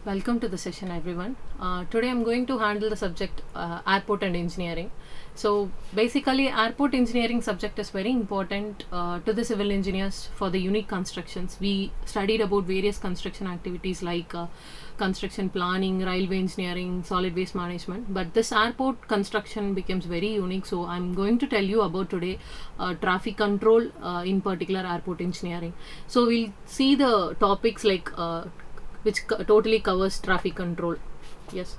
Welcome to the session, everyone. Today I'm going to handle the subject airport and engineering. So basically, airport engineering subject is very important to the civil engineers for the unique constructions. We studied about various construction activities like construction planning, railway engineering, solid waste management. But this airport construction becomes very unique. So I'm going to tell you about today traffic control, in particular airport engineering. So we'll see the topics like which totally covers traffic control. Yes.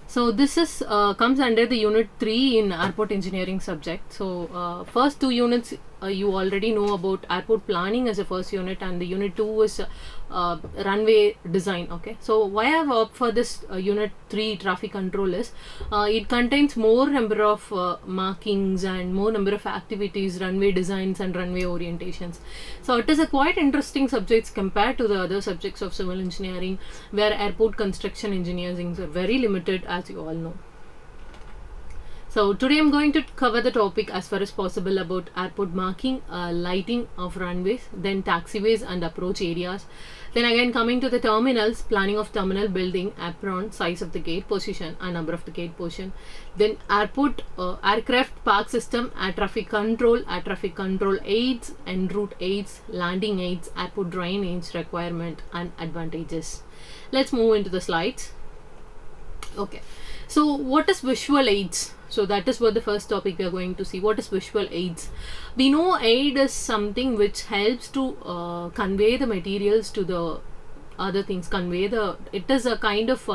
So this is comes under the unit 3 in airport engineering subject. So first two units you already know about airport planning as a first unit, and the unit 2 is runway design. Okay, so why I have opted for this unit 3 traffic control is it contains more number of markings and more number of activities, runway designs and runway orientations. So it is a quite interesting subject compared to the other subjects of civil engineering, where airport construction engineering is very limited, as you all know. So today I'm going to cover the topic as far as possible about airport marking, lighting of runways, then taxiways and approach areas. Then again coming to the terminals, planning of terminal building, apron, size of the gate position and number of the gate position. Then airport aircraft park system, air traffic control aids, en route aids, landing aids, airport drainage requirement and advantages. Let's move into the slides. Okay, so what is visual aids? So that is what the first topic we are going to see. What is visual aids? We know aid is something which helps to convey the materials to the other things, it is a kind of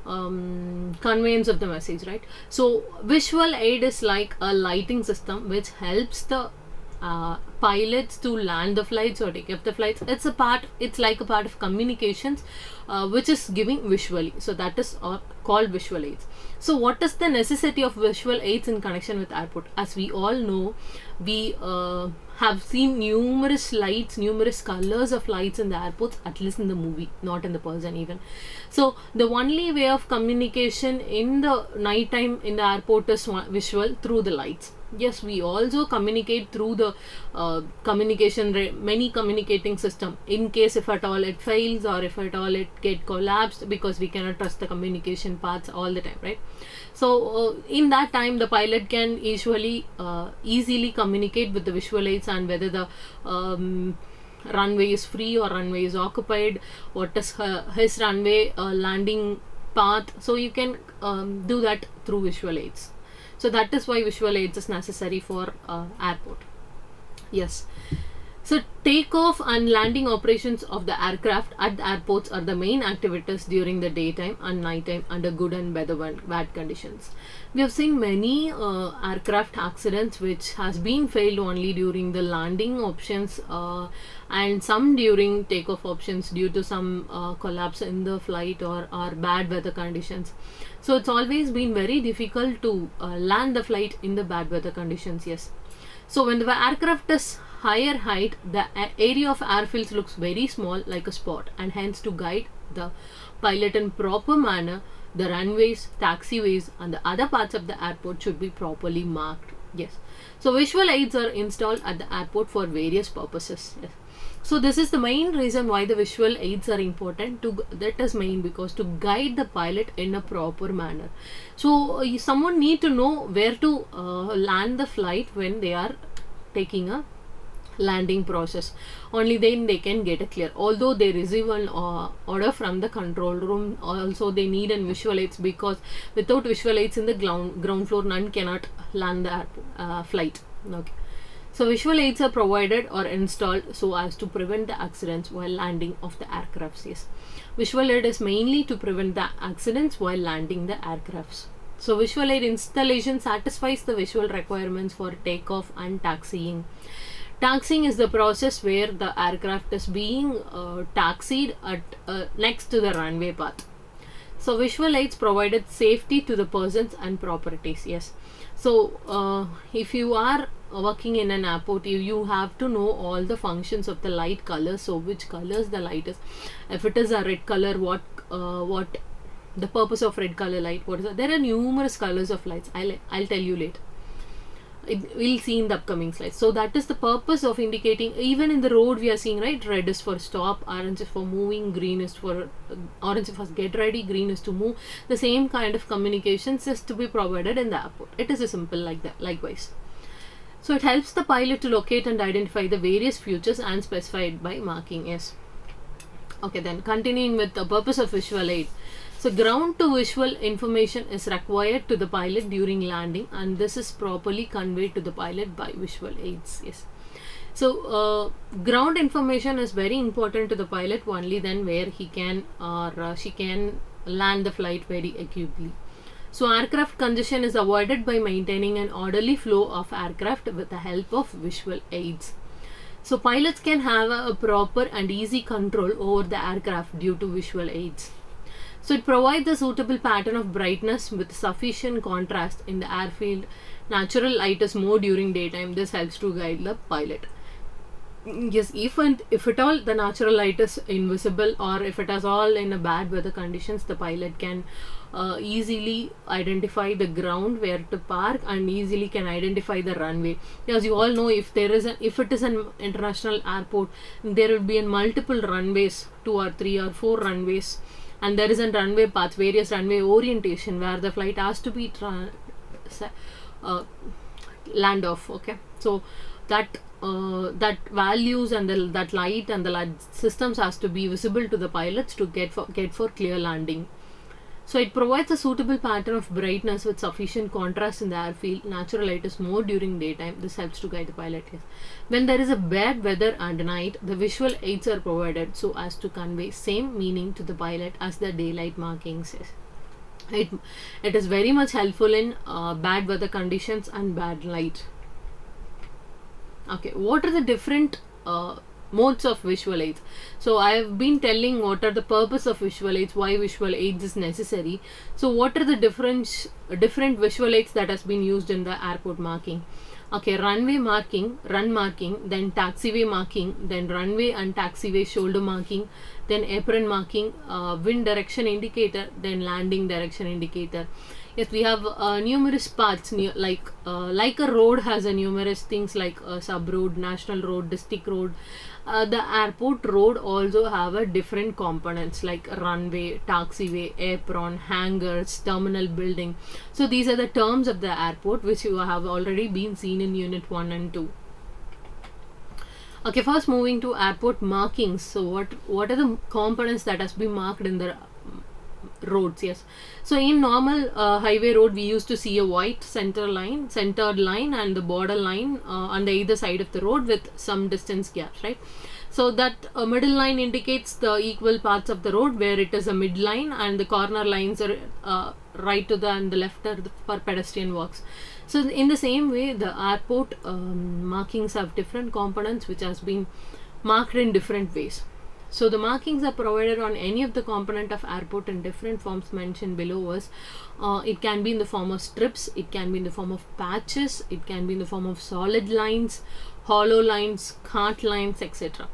conveyance of the message, right? So visual aid is like a lighting system which helps the pilots to land the flights or take up the flights. It's like a part of communications which is giving visually. So that is called visual aids. So what is the necessity of visual aids in connection with airport? As we all know, we have seen numerous lights, numerous colors of lights in the airports, at least in the movie, not in the person even. So the only way of communication in the night time in the airport is visual, through the lights. Yes, we also communicate through the many communicating system, in case if at all it fails or if at all it get collapsed, because we cannot trust the communication paths all the time, right? So in that time the pilot can easily communicate with the visual aids, and whether the runway is free or runway is occupied, what is his runway landing path. So you can do that through visual aids. So that is why visual aids is necessary for airport. Yes. So takeoff and landing operations of the aircraft at the airports are the main activities during the daytime and nighttime under good and bad conditions. We have seen many aircraft accidents which has been failed only during the landing options and some during takeoff options due to some collapse in the flight or bad weather conditions. So it's always been very difficult to land the flight in the bad weather conditions. Yes. So when the aircraft is higher height, the area of airfields looks very small, like a spot, and hence to guide the pilot in proper manner, the runways, taxiways and the other parts of the airport should be properly marked. Yes. So visual aids are installed at the airport for various purposes. Yes. So this is the main reason why the visual aids are important. That is main because to guide the pilot in a proper manner. So someone need to know where to land the flight when they are taking a landing process. Only then they can get a clear. Although they receive an order from the control room, also they need a visual aids, because without visual aids in the ground floor, none cannot land the flight. Okay. So visual aids are provided or installed so as to prevent the accidents while landing of the aircrafts. Yes. Visual aid is mainly to prevent the accidents while landing the aircrafts. So visual aid installation satisfies the visual requirements for takeoff and taxiing. Taxiing is the process where the aircraft is being taxied at next to the runway path. So visual aids provided safety to the persons and properties. Yes. So if you are working in an airport, you have to know all the functions of the light colors. So which colors the light is, if it is a red color, what the purpose of red color light, what is it? There are numerous colors of lights. I'll tell you later. we'll see in the upcoming slides. So that is the purpose of indicating. Even in the road we are seeing, right, red is for stop, orange is for moving, green is for orange is for get ready, green is to move. The same kind of communications is to be provided in the airport. It is a simple like that. Likewise, so it helps the pilot to locate and identify the various features and specified by marking. Yes. Okay, then continuing with the purpose of visual aid. So ground to visual information is required to the pilot during landing, and this is properly conveyed to the pilot by visual aids. Yes. So ground information is very important to the pilot, only then where he can or she can land the flight very accurately. So aircraft congestion is avoided by maintaining an orderly flow of aircraft with the help of visual aids. So pilots can have a proper and easy control over the aircraft due to visual aids. So it provides a suitable pattern of brightness with sufficient contrast in the airfield. Natural light is more during daytime. This helps to guide the pilot. Yes, if at all the natural light is invisible, or if it is all in a bad weather conditions, the pilot can easily identify the ground where to park and easily can identify the runway. As you all know, if it is an international airport, there will be in multiple runways, 2 or 3 or 4 runways, and there is a runway path, various runway orientation where the flight has to be land off. Okay, so that values and that light and the light systems has to be visible to the pilots to get for clear landing. So it provides a suitable pattern of brightness with sufficient contrast in the airfield. Natural light is more during daytime. This helps to guide the pilot. Yes. When there is a bad weather and night, the visual aids are provided so as to convey same meaning to the pilot as the daylight markings. Yes. It is very much helpful in bad weather conditions and bad light. Okay, what are the different modes of visual aids? So I have been telling what are the purpose of visual aids, why visual aids is necessary. So what are the different visual aids that has been used in the airport marking? Okay, runway marking, run marking, then taxiway marking, then runway and taxiway shoulder marking, then apron marking, wind direction indicator, then landing direction indicator. Yes, we have numerous parts like a road has a numerous things like sub road, national road, district road. The airport road also have a different components like runway, taxiway, apron, hangars, terminal building. So these are the terms of the airport which you have already been seen in unit 1 and 2. Okay, first moving to airport markings. So what are the components that has been marked in the roads? Yes, so in normal highway road we used to see a white centered line and the border line on the either side of the road with some distance gaps, right? So that middle line indicates the equal parts of the road where it is a midline, and the corner lines are right to the and the left are for pedestrian walks. So in the same way, the airport markings have different components which has been marked in different ways. So the markings are provided on any of the component of airport in different forms mentioned below us. It can be in the form of strips, it can be in the form of patches, it can be in the form of solid lines, hollow lines, cart lines, etc.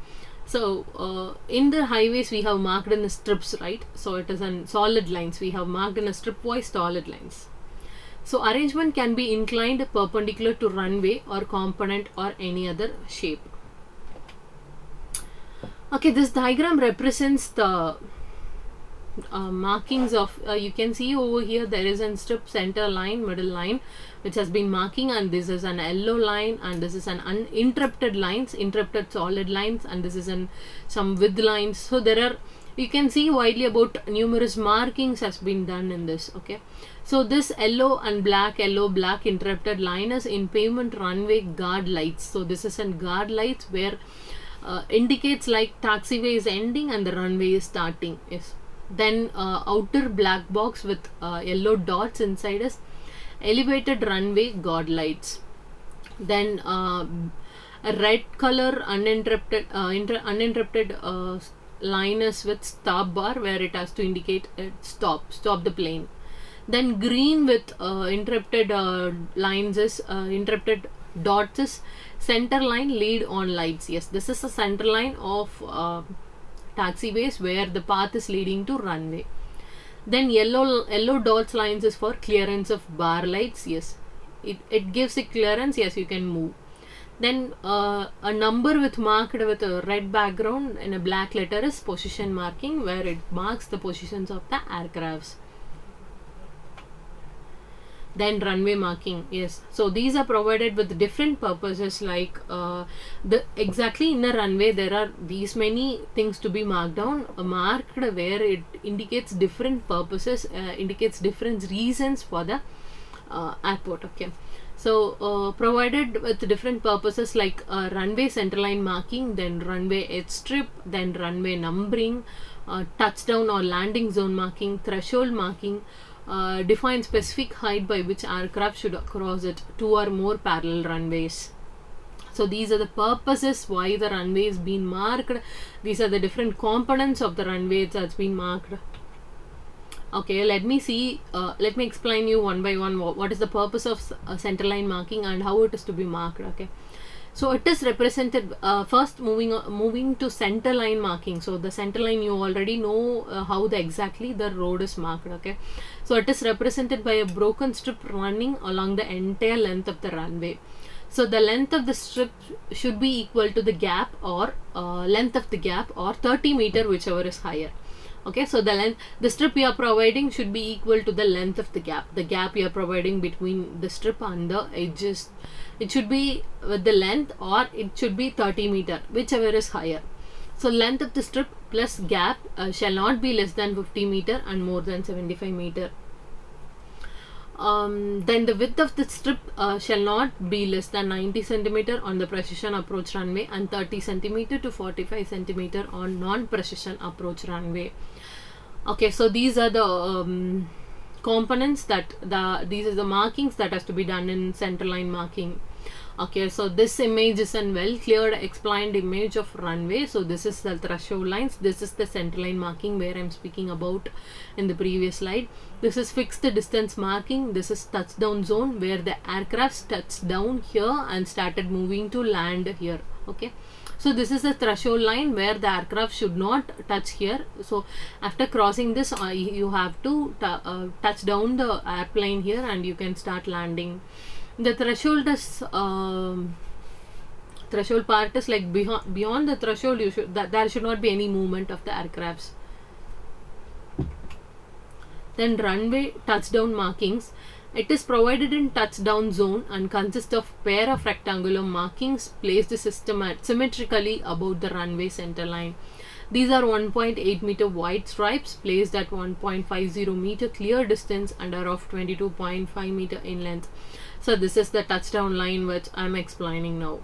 So in the highways we have marked in the strips, right? So it is in solid lines, we have marked in a strip-wise solid lines. So arrangement can be inclined perpendicular to runway or component or any other shape. Okay, this diagram represents the markings of, you can see over here there is a strip, center line, middle line which has been marking, and this is an yellow line, and this is an uninterrupted lines, interrupted solid lines, and this is an some width lines. So there are, you can see widely about numerous markings has been done in this. Okay, so this yellow black interrupted line is in pavement runway guard lights. So this is in guard lights where indicates like taxiway is ending and the runway is starting. Yes. Then outer black box with yellow dots inside is elevated runway guard lights. Then a red color uninterrupted line is with stop bar where it has to indicate stop the plane. Then green with interrupted lines is interrupted dots is center line lead on lights. Yes, this is the center line of taxiways where the path is leading to runway. Then yellow dots lines is for clearance of bar lights. Yes, it gives a clearance, yes, you can move. Then a number marked with a red background and a black letter is position marking, where it marks the positions of the aircrafts. Then runway marking, yes, so these are provided with different purposes, like exactly in a runway there are these many things to be marked down, marked where it indicates different purposes, indicates different reasons for the airport. Okay, so provided with different purposes, like runway centerline marking, then runway edge strip, then runway numbering, touchdown or landing zone marking, threshold marking, define specific height by which aircraft should cross it, 2 or more parallel runways. So these are the purposes why the runway is being marked. These are the different components of the runway that's been marked. Okay, let me explain you one by one what is the purpose of centerline marking and how it is to be marked. Okay, so it is represented, first moving to center line marking. So the center line, you already know how exactly the road is marked. Okay, so it is represented by a broken strip running along the entire length of the runway. So the length of the strip should be equal to the gap or length of the gap, or 30 meter, whichever is higher. Okay, so the strip you are providing should be equal to the length of the gap you are providing between the strip and the edges. It should be with the length, or it should be 30 meter, whichever is higher. So length of the strip plus gap shall not be less than 50 meter and more than 75 meter. Then the width of the strip shall not be less than 90 centimeter on the precision approach runway and 30 centimeter to 45 centimeter on non-precision approach runway. Okay, so these are the components these are the markings that has to be done in centerline marking. Okay, so this image is a well cleared explained image of runway. So this is the threshold lines, this is the centerline marking where I'm speaking about in the previous slide. This is fixed distance marking, this is touchdown zone where the aircraft touched down here and started moving to land here. Okay, so this is the threshold line where the aircraft should not touch here. So after crossing this, you have to touch down the airplane here and you can start landing. The threshold is threshold part is like beyond the threshold there should not be any movement of the aircrafts. Then runway touchdown markings. It is provided in touchdown zone and consists of pair of rectangular markings placed symmetrically above the runway center line. These are 1.8 meter wide stripes placed at 1.50 meter clear distance and are of 22.5 meter in length. So this is the touchdown line which I am explaining now.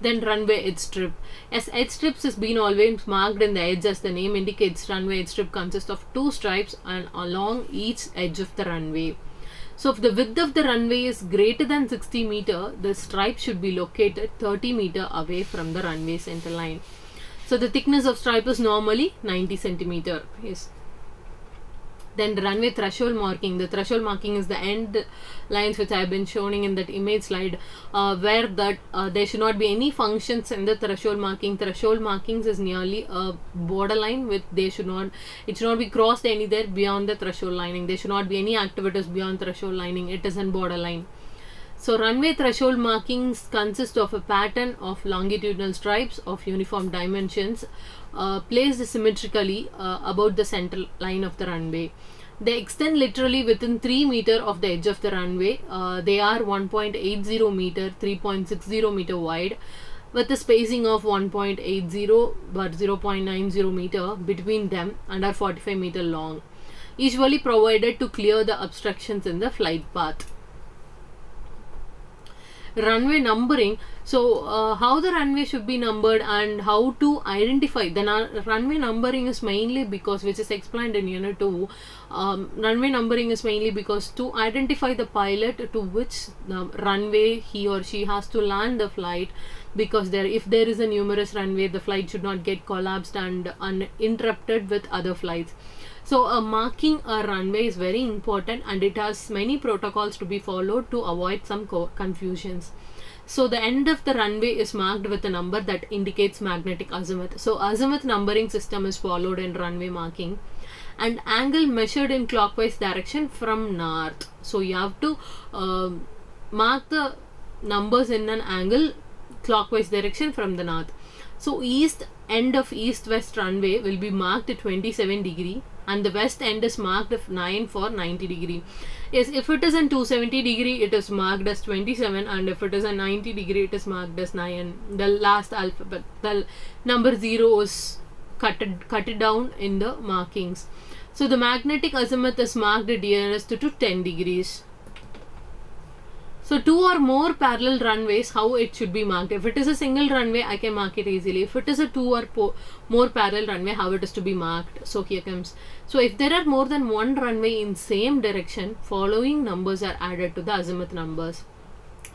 Then runway edge strip. As edge strips is been always marked in the edge, as the name indicates, runway edge strip consists of 2 stripes and along each edge of the runway. So if the width of the runway is greater than 60 meter, the stripe should be located 30 meter away from the runway center line. So the thickness of stripe is normally 90 centimeter. Yes. Then the runway threshold marking. The threshold marking is the end lines which I have been showing in that image slide, where there should not be any functions in the threshold marking. Threshold markings is nearly a borderline with it should not be crossed anywhere beyond the threshold lining. There should not be any activities beyond threshold lining. It is in borderline. So runway threshold markings consist of a pattern of longitudinal stripes of uniform dimensions placed symmetrically about the center line of the runway. They extend literally within 3 meter of the edge of the runway. They are 1.80 meter, 3.60 meter wide, with a spacing of 1.80 but 0.90 meter between them, and are 45 meter long, usually provided to clear the obstructions in the flight path. Runway numbering. So how the runway should be numbered and how to identify the runway numbering is mainly because, which is explained in unit 2, runway numbering is mainly because to identify the pilot to which runway he or she has to land the flight, because if there is a numerous runway, the flight should not get collapsed and uninterrupted with other flights. So marking a runway is very important, and it has many protocols to be followed to avoid some confusions. So the end of the runway is marked with a number that indicates magnetic azimuth. So azimuth numbering system is followed in runway marking. and angle measured in clockwise direction from north. So you have to mark the numbers in an angle clockwise direction from the north. So east end of east-west runway will be marked at 27 degree, and the west end is marked as 9 for 90 degree. Yes, if it is in 270 degree, it is marked as 27, and if it is a 90 degree, it is marked as 9. The last alphabet, the number 0 is cut down in the markings. So the magnetic azimuth is marked nearest to 10 degrees. So 2 or more parallel runways, how it should be marked. If it is a single runway, I can mark it easily. If it is a 2 or more parallel runway, how it is to be marked. So here comes. So if there are more than one runway in same direction, following numbers are added to the azimuth numbers.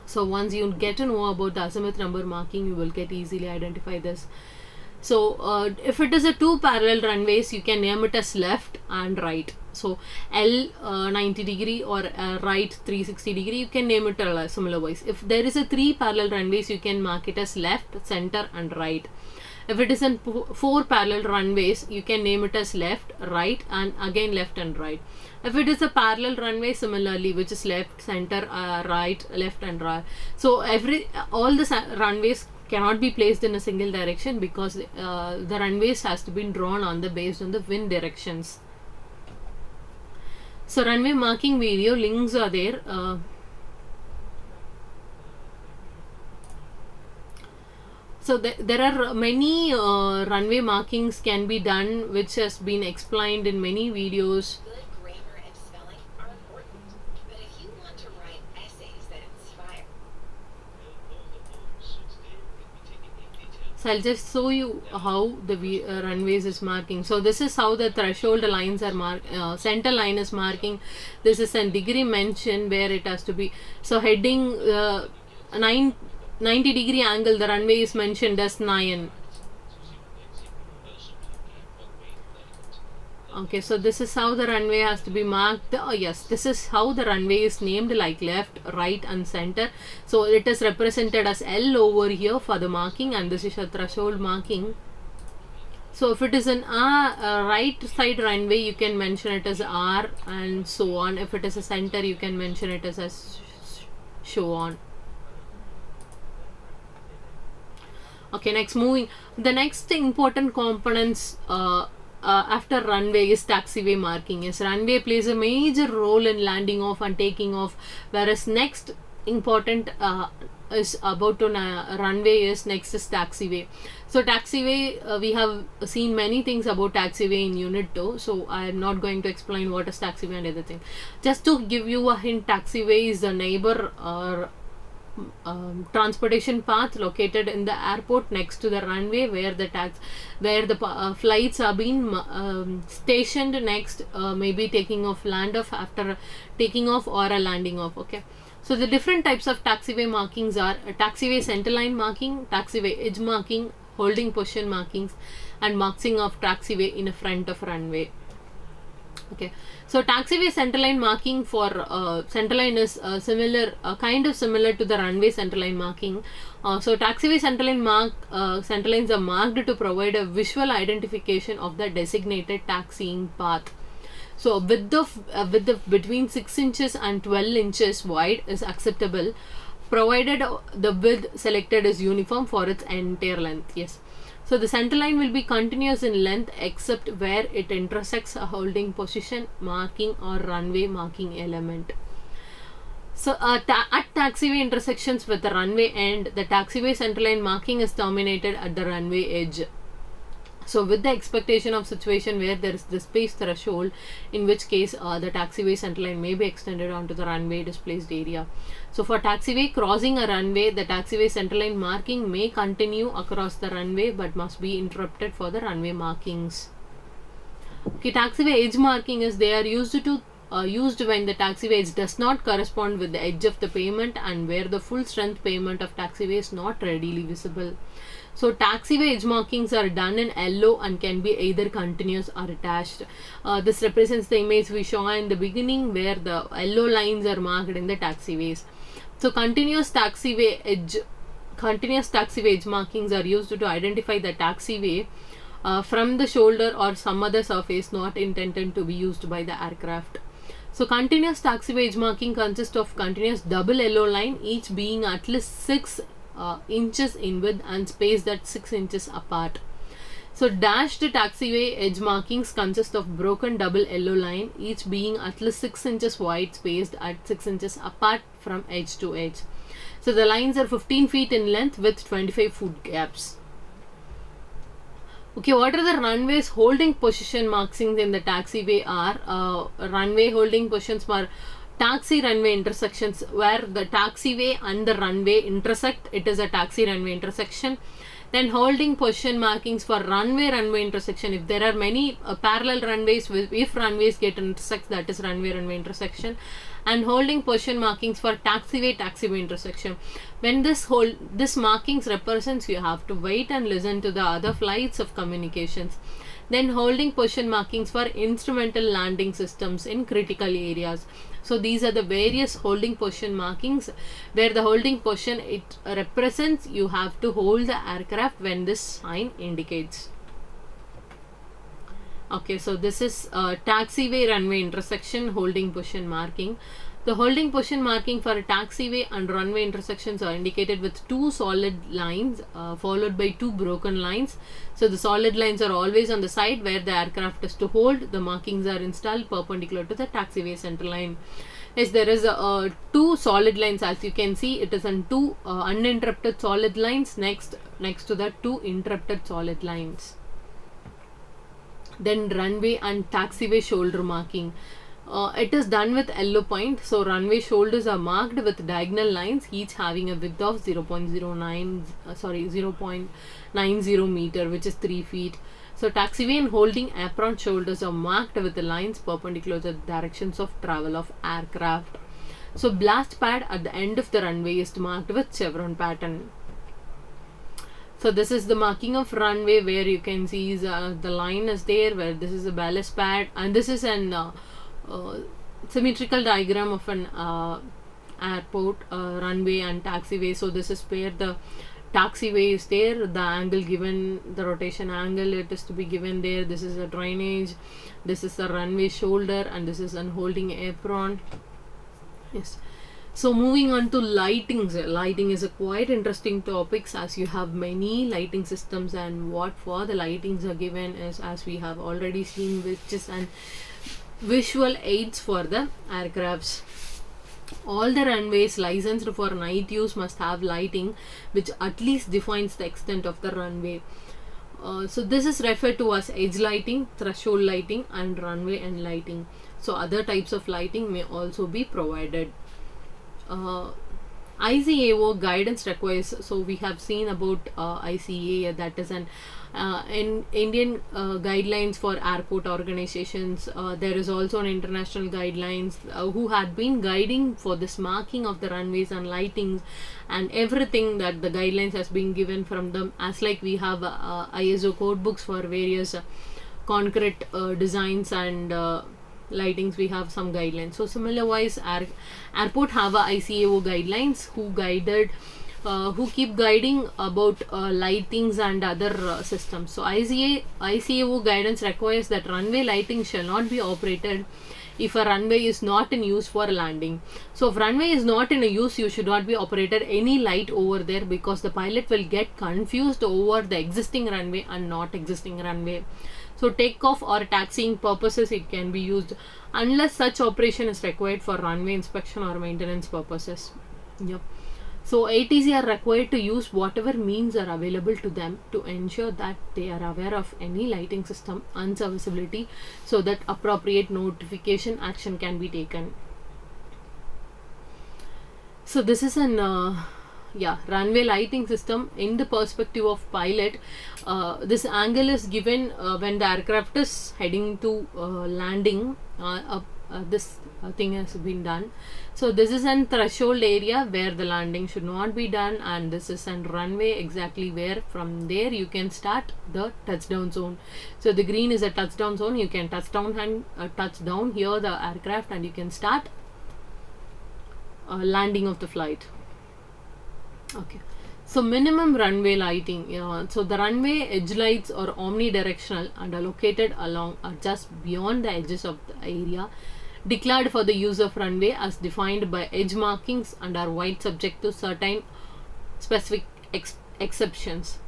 So once you get to know about the azimuth number marking, you will get easily identify this. So if it is a 2 parallel runways, you can name it as left and right. So L 90 degree or right 360 degree, you can name it similar wise. If there is a 3 parallel runways, you can mark it as left, center and right. If it is in 4 parallel runways, you can name it as left, right and again left and right. If it is a parallel runway, similarly, which is left, center, right, left and right. So all the runways cannot be placed in a single direction, because the runways has to be drawn on based on the wind directions. So runway marking video links are there. So there are many runway markings can be done, which has been explained in many videos. Good grammar and spelling are important, but if you want to write essays that inspire. So I'll just show you how the runways is marking. So this is how the threshold lines are marked. Center line is marking. This is a degree mention where it has to be. So heading 90 degree angle, the runway is mentioned as 9. Okay, so this is how the runway has to be marked. Oh yes, this is how the runway is named, like left, right and center. So it is represented as L over here for the marking, and this is a threshold marking. So if it is an right side runway, you can mention it as R and so on. If it is a center, you can mention it as so on. Okay, next moving. The next important components after runway is taxiway marking. Yes, runway plays a major role in landing off and taking off, whereas next important is about to runway is next is taxiway. So taxiway, we have seen many things about taxiway in unit 2, so I am not going to explain what is taxiway and everything. Just to give you a hint, taxiway is the neighbor or transportation path located in the airport next to the runway, where the flights are being stationed next, maybe taking off, land off, after taking off or a landing off. Okay, so the different types of taxiway markings are taxiway centerline marking, taxiway edge marking, holding position markings, and marking of taxiway in front of runway. Okay, so taxiway centerline marking for centerline is kind of similar to the runway centerline marking. So taxiway centerlines are marked to provide a visual identification of the designated taxiing path. So width of between 6 inches and 12 inches wide is acceptable, provided the width selected is uniform for its entire length. Yes. So the center line will be continuous in length except where it intersects a holding position marking or runway marking element. So at taxiway intersections with the runway end, the taxiway center line marking is terminated at the runway edge. So with the expectation of situation where there is the space threshold, in which case the taxiway center line may be extended onto the runway displaced area. So for taxiway crossing a runway, the taxiway center line marking may continue across the runway but must be interrupted for the runway markings. Okay, taxiway edge marking is they are used when the taxiway edge does not correspond with the edge of the pavement and where the full strength pavement of taxiway is not readily visible. So taxiway edge markings are done in yellow and can be either continuous or attached. This represents the image we saw in the beginning where the yellow lines are marked in the taxiways. So continuous taxiway edge markings are used to identify the taxiway from the shoulder or some other surface not intended to be used by the aircraft. So continuous taxiway edge marking consists of continuous double yellow line, each being at least 6 inches in width and spaced at 6 inches apart. So dashed taxiway edge markings consist of broken double yellow line, each being at least 6 inches wide, spaced at 6 inches apart from edge to edge. So the lines are 15 feet in length with 25 foot gaps. Okay, what are the runways holding position markings in the taxiway are? Runway holding positions for taxi runway intersections where the taxiway and the runway intersect. It is a taxi runway intersection. Then holding position markings for runway intersection. If there are many parallel runways, if runways get intersect, that is runway intersection. And holding position markings for taxiway intersection. When this markings represents, you have to wait and listen to the other flights of communications. Then holding position markings for instrumental landing systems in critical areas. So these are the various holding position markings where the holding position, it represents you have to hold the aircraft when this sign indicates. Okay, so this is taxiway runway intersection holding position marking. The holding position marking for a taxiway and runway intersections are indicated with 2 solid lines followed by 2 broken lines. So the solid lines are always on the side where the aircraft is to hold. The markings are installed perpendicular to the taxiway center line. Yes, there is 2 solid lines, as you can see. It is on 2 uninterrupted solid lines next to the 2 interrupted solid lines. Then runway and taxiway shoulder marking. It is done with yellow point. So runway shoulders are marked with diagonal lines, each having a width of 0.90 meter, which is 3 feet. So taxiway and holding apron shoulders are marked with the lines perpendicular to the directions of travel of aircraft. So blast pad at the end of the runway is marked with chevron pattern. So this is the marking of runway where you can see the line is there, where this is a ballast pad, and this is an symmetrical diagram of an airport, runway and taxiway. So this is where the taxiway is there, the angle given, the rotation angle, it is to be given there. This is a drainage, this is the runway shoulder, and this is an holding apron. Yes. So moving on to lighting. Lighting is a quite interesting topic, as you have many lighting systems, and what for the lightings are given is, as we have already seen, which is an visual aids for the aircrafts. All the runways licensed for night use must have lighting which at least defines the extent of the runway. So this is referred to as edge lighting, threshold lighting, and runway end lighting. So other types of lighting may also be provided. ICAO guidance requires, so we have seen about ICAO, that is an in Indian guidelines for airport organizations. There is also an international guidelines who had been guiding for this marking of the runways and lightings and everything, that the guidelines has been given from them, as like we have ISO code books for various concrete designs and lightings. We have some guidelines. So similar wise, airport have a ICAO guidelines who keep guiding about lightings and other systems. So ICAO guidance requires that runway lighting shall not be operated if a runway is not in use for landing. So if runway is not in use, you should not be operated any light over there, because the pilot will get confused over the existing runway and not existing runway. So takeoff or taxiing purposes it can be used, unless such operation is required for runway inspection or maintenance purposes. Yep. So ATC are required to use whatever means are available to them to ensure that they are aware of any lighting system unserviceability, so that appropriate notification action can be taken. So this is an runway lighting system in the perspective of pilot. This angle is given when the aircraft is heading to landing. This thing has been done. So this is an threshold area where the landing should not be done, and this is an runway exactly where from there you can start the touchdown zone. So the green is a touchdown zone. You can touch down here the aircraft, and you can start landing of the flight. Okay, So minimum runway lighting. So the runway edge lights are omnidirectional and are located along or just beyond the edges of the area declared for the use of runway as defined by edge markings and are wide subject to certain specific exceptions.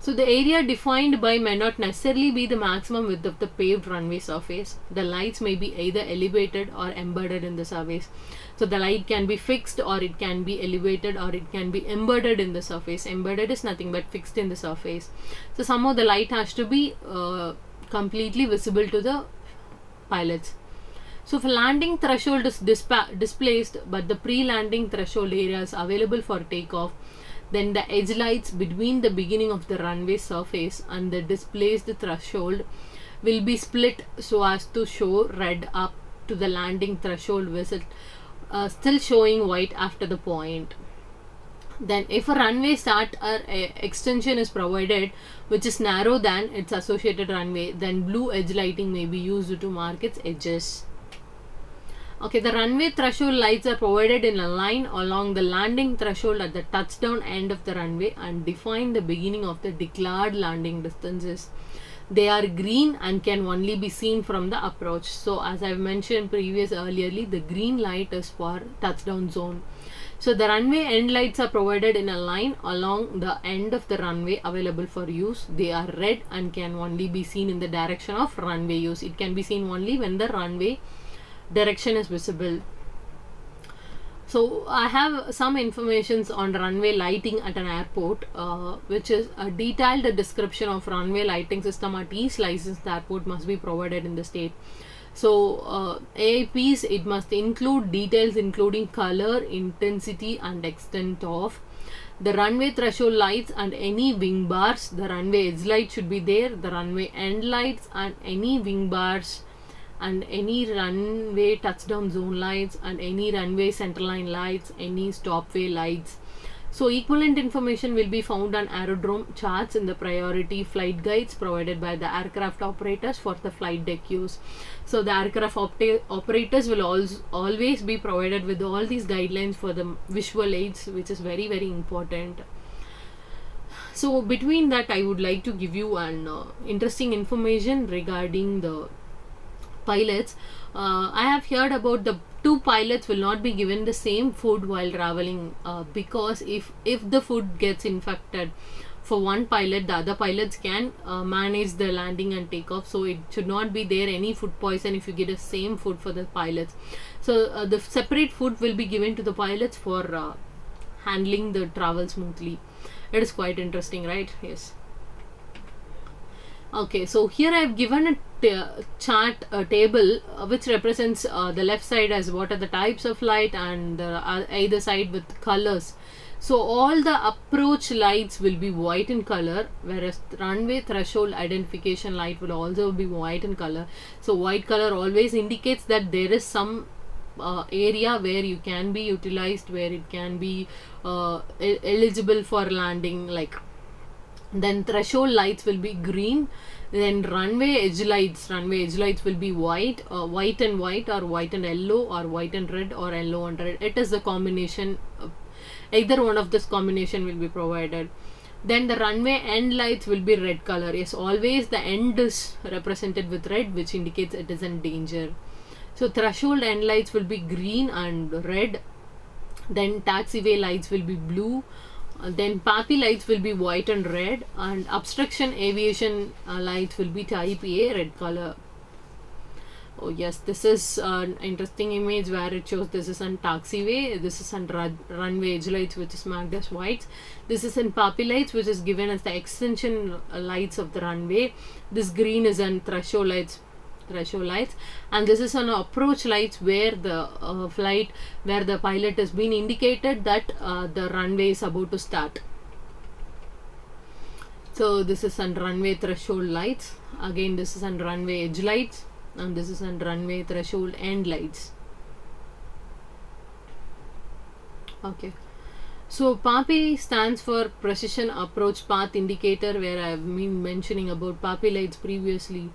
So the area defined by may not necessarily be the maximum width of the paved runway surface. The lights may be either elevated or embedded in the surface. So the light can be fixed or it can be elevated or it can be embedded in the surface. Embedded is nothing but fixed in the surface. So somehow the light has to be completely visible to the pilots. So if a landing threshold is displaced but the pre-landing threshold area is available for takeoff, then the edge lights between the beginning of the runway surface and the displaced threshold will be split so as to show red up to the landing threshold visit, still showing white after the point. Then if a runway start or extension is provided which is narrow than its associated runway, then blue edge lighting may be used to mark its edges. Okay, the runway threshold lights are provided in a line along the landing threshold at the touchdown end of the runway and define the beginning of the declared landing distances. They are green and can only be seen from the approach. So as I've mentioned earlierly, the green light is for touchdown zone. So the runway end lights are provided in a line along the end of the runway available for use. They are red and can only be seen in the direction of runway use. It can be seen only when the runway direction is visible. So I have some informations on runway lighting at an airport, which is a detailed description of runway lighting system at each licensed airport must be provided in the state. So AIPs, it must include details including color, intensity and extent of the runway threshold lights and any wing bars. The runway edge light should be there, the runway end lights and any wing bars and any runway touchdown zone lights and any runway centerline lights, any stopway lights. So equivalent information will be found on aerodrome charts in the priority flight guides provided by the aircraft operators for the flight deck use. So the aircraft operators will always be provided with all these guidelines for the visual aids, which is very, very important. So between that, I would like to give you an interesting information regarding the pilots. I have heard about the two pilots will not be given the same food while traveling because if the food gets infected for one pilot, the other pilots can manage the landing and takeoff. So it should not be there any food poison if you get the same food for the pilots. So the separate food will be given to the pilots for handling the travel smoothly. It is quite interesting, right? Yes. Okay, so here I have given a chart table which represents the left side as what are the types of light and either side with colors. So all the approach lights will be white in color, whereas runway threshold identification light will also be white in color. So white color always indicates that there is some area where you can be utilized, where it can be eligible for landing, like. Then threshold lights will be green. Then runway edge lights will be white, white and white, or white and yellow, or white and red, or yellow and red. It is the combination. Either one of this combination will be provided. Then the runway end lights will be red color. Yes, always the end is represented with red, which indicates it is in danger. So threshold end lights will be green and red. Then taxiway lights will be blue. Then PAPI lights will be white and red, and obstruction aviation lights will be type A, red color. Oh yes, this is an interesting image where it shows this is on taxiway, this is on runway edge lights which is marked as white. This is in PAPI lights which is given as the extension lights of the runway. This green is on threshold lights, and this is an approach lights where the flight, where the pilot has been indicated that the runway is about to start. So this is on runway threshold lights. Again, this is on runway edge lights, and this is on runway threshold end lights. Okay. So PAPI stands for Precision Approach Path Indicator, where I have been mentioning about PAPI lights previously.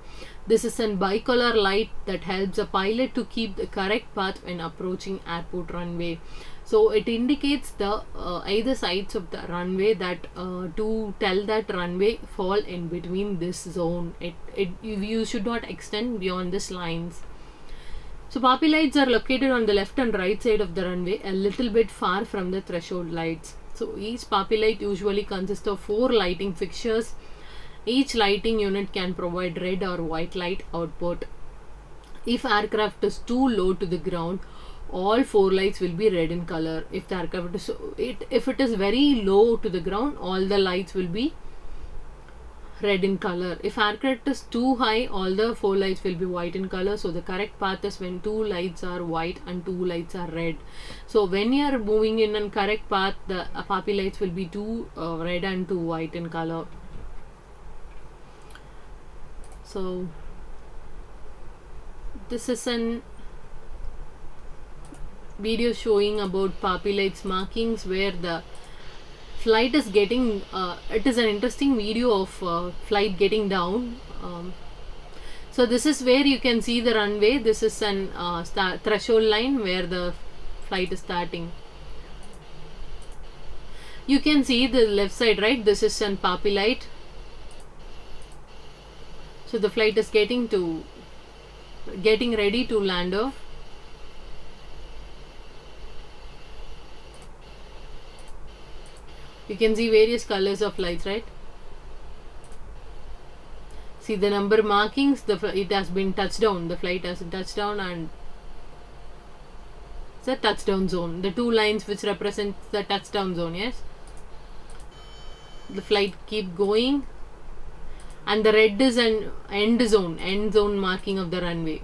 This is a bicolor light that helps a pilot to keep the correct path when approaching airport runway. So it indicates the either sides of the runway that to tell that runway fall in between this zone. You should not extend beyond these lines. So PAPI lights are located on the left and right side of the runway, a little bit far from the threshold lights. So each PAPI light usually consists of 4 lighting fixtures. Each lighting unit can provide red or white light output. If aircraft is too low to the ground, all 4 lights will be red in color. If the aircraft is if it is very low to the ground, all the lights will be red in color. If aircraft is too high, all the 4 lights will be white in color. So the correct path is when 2 lights are white and 2 lights are red. So when you are moving in a correct path, the PAPI lights will be 2 red and 2 white in color. So this is an video showing about PAPI lights markings where the flight is getting it is an interesting video of flight getting down. So this is where you can see the runway. This is an threshold line where the flight is starting. You can see the left side, right? This is an PAPI light. So the flight is getting ready to land off. You can see various colors of lights, right? See the number markings, it has been touched down, the flight has touched down, and it's a touchdown zone. The 2 lines which represent the touchdown zone, yes? The flight keep going, and the red is an end zone marking of the runway.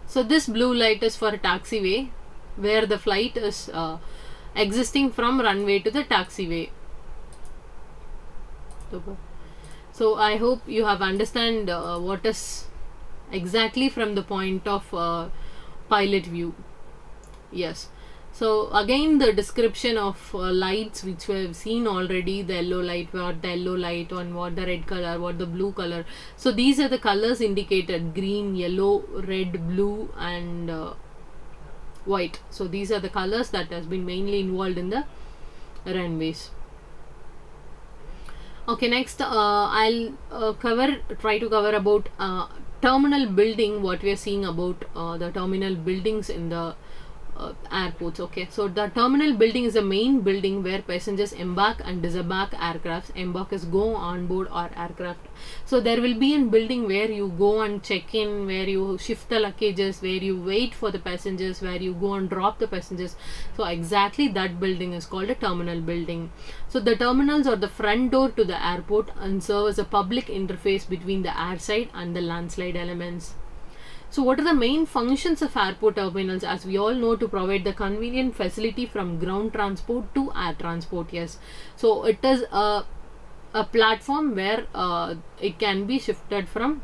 So this blue light is for a taxiway, where the flight is existing from runway to the taxiway. So I hope you have understand what is exactly from the point of pilot view. Yes. So again the description of lights which we have seen already, the yellow light, what the yellow light, on what the red color, what the blue color. So these are the colors indicated: green, yellow, red, blue and white. So these are the colors that has been mainly involved in the runways. Okay, next I'll try to cover about terminal building, what we are seeing about the terminal buildings in the airports. Okay, so the terminal building is the main building where passengers embark and disembark aircrafts. Embark is go on board or aircraft. So there will be a building where you go and check in, where you shift the luggages, where you wait for the passengers, where you go and drop the passengers. So exactly that building is called a terminal building. So the terminals are the front door to the airport and serve as a public interface between the airside and the landside elements. So what are the main functions of airport terminals? As we all know, to provide the convenient facility from ground transport to air transport. Yes, so it is a platform where it can be shifted from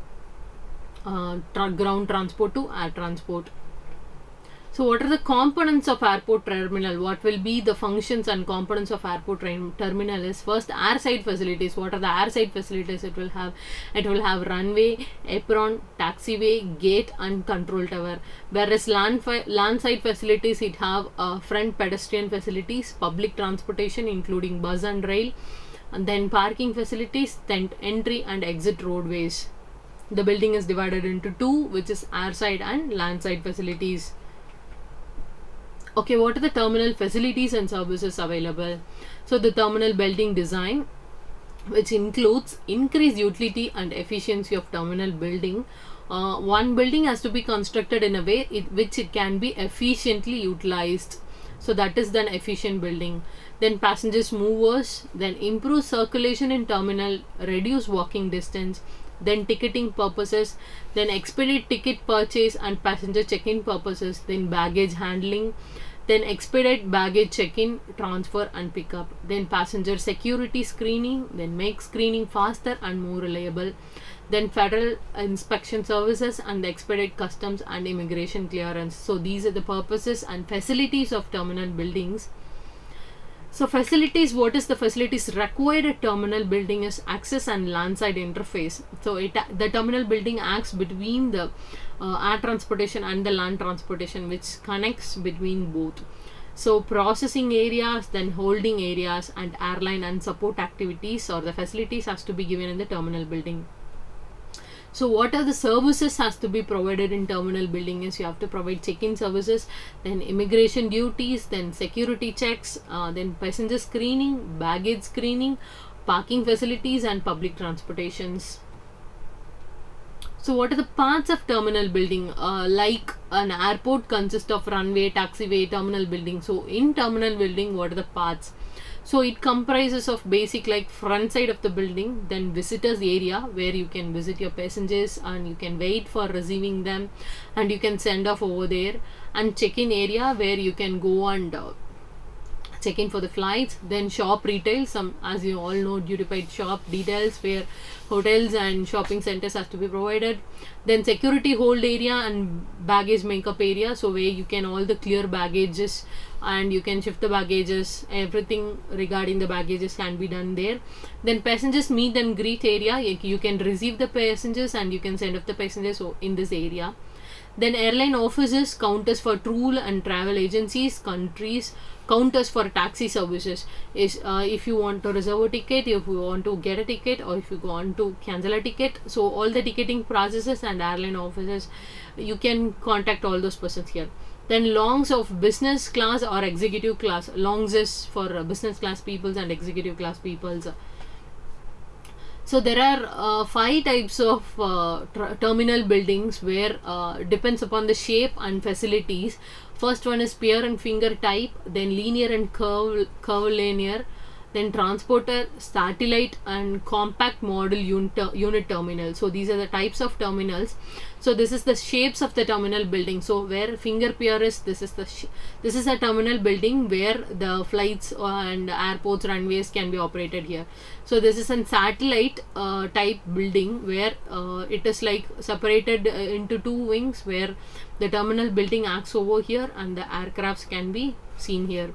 ground transport to air transport. So what are the components of airport terminal? What will be the functions and components of airport terminal is first airside facilities. What are the airside facilities it will have? It will have runway, apron, taxiway, gate and control tower. Whereas landside facilities, it have front pedestrian facilities, public transportation including bus and rail, and then parking facilities, then entry and exit roadways. The building is divided into 2, which is airside and landside facilities. Okay, what are the terminal facilities and services available? So the terminal building design, which includes increased utility and efficiency of terminal building. One building has to be constructed in a way which it can be efficiently utilized. So that is then efficient building. Then passengers movers, then improve circulation in terminal, reduce walking distance, then ticketing purposes, then expedite ticket purchase and passenger check-in purposes, then baggage handling, Then expedite baggage check-in, transfer and pickup. Then passenger security screening, then make screening faster and more reliable. Then federal inspection services and expedite customs and immigration clearance. So these are the purposes and facilities of terminal buildings. So facilities, what is the facilities required at terminal building is access and landside interface. So the terminal building acts between the air transportation and the land transportation, which connects between both. So processing areas, then holding areas, and airline and support activities or the facilities has to be given in the terminal building. So what are the services has to be provided in terminal building is you have to provide check-in services, then immigration duties, then security checks, then passenger screening, baggage screening, parking facilities and public transportations. So what are the parts of terminal building? Like an airport consists of runway, taxiway, terminal building. So in terminal building, what are the parts? So it comprises of basic like front side of the building, then visitors area where you can visit your passengers and you can wait for receiving them and you can send off over there, and check-in area where you can go and check in for the flights. Then shop retail, some as you all know duty paid shop details where hotels and shopping centers have to be provided. Then security hold area and baggage makeup area, so where you can all the clear baggages and you can shift the baggages, everything regarding the baggages can be done there. Then passengers meet and greet area, you can receive the passengers and you can send off the passengers in this area. Then airline offices, counters for tour and travel agencies, countries, counters for taxi services is if you want to reserve a ticket, if you want to get a ticket, or if you want to cancel a ticket. So all the ticketing processes and airline offices, you can contact all those persons here. Then lounge of business class or executive class. Lounge is for business class peoples and executive class peoples. So there are 5 types of terminal buildings where depends upon the shape and facilities. First one is spear and finger type, then linear and curvilinear, then transporter, satellite and compact model unit terminal. So these are the types of terminals. So this is the shapes of the terminal building. So where finger pier is, this is a terminal building where the flights and airports, runways can be operated here. So this is a satellite type building where it is like separated into 2 wings where the terminal building acts over here and the aircrafts can be seen here.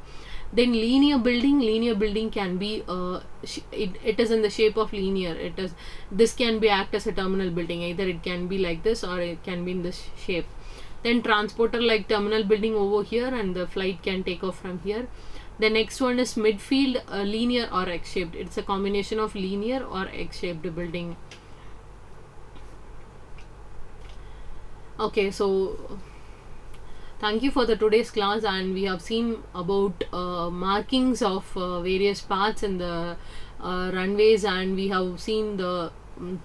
Then linear building can be it is in the shape of linear. This can be act as a terminal building, either it can be like this or it can be in this shape. Then transporter like terminal building over here and the flight can take off from here. The next one is midfield, linear or X-shaped. It's a combination of linear or X-shaped building. Okay, so thank you for the today's class, and we have seen about markings of various parts in the runways, and we have seen the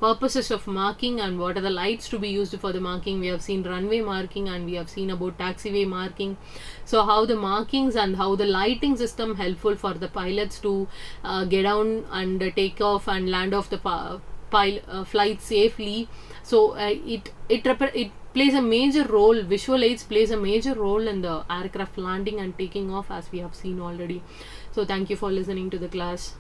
purposes of marking and what are the lights to be used for the marking. We have seen runway marking and we have seen about taxiway marking. So how the markings and how the lighting system helpful for the pilots to get down and take off and land off the flight safely. So it plays a major role. Visual aids plays a major role in the aircraft landing and taking off, as we have seen already. So thank you for listening to the class.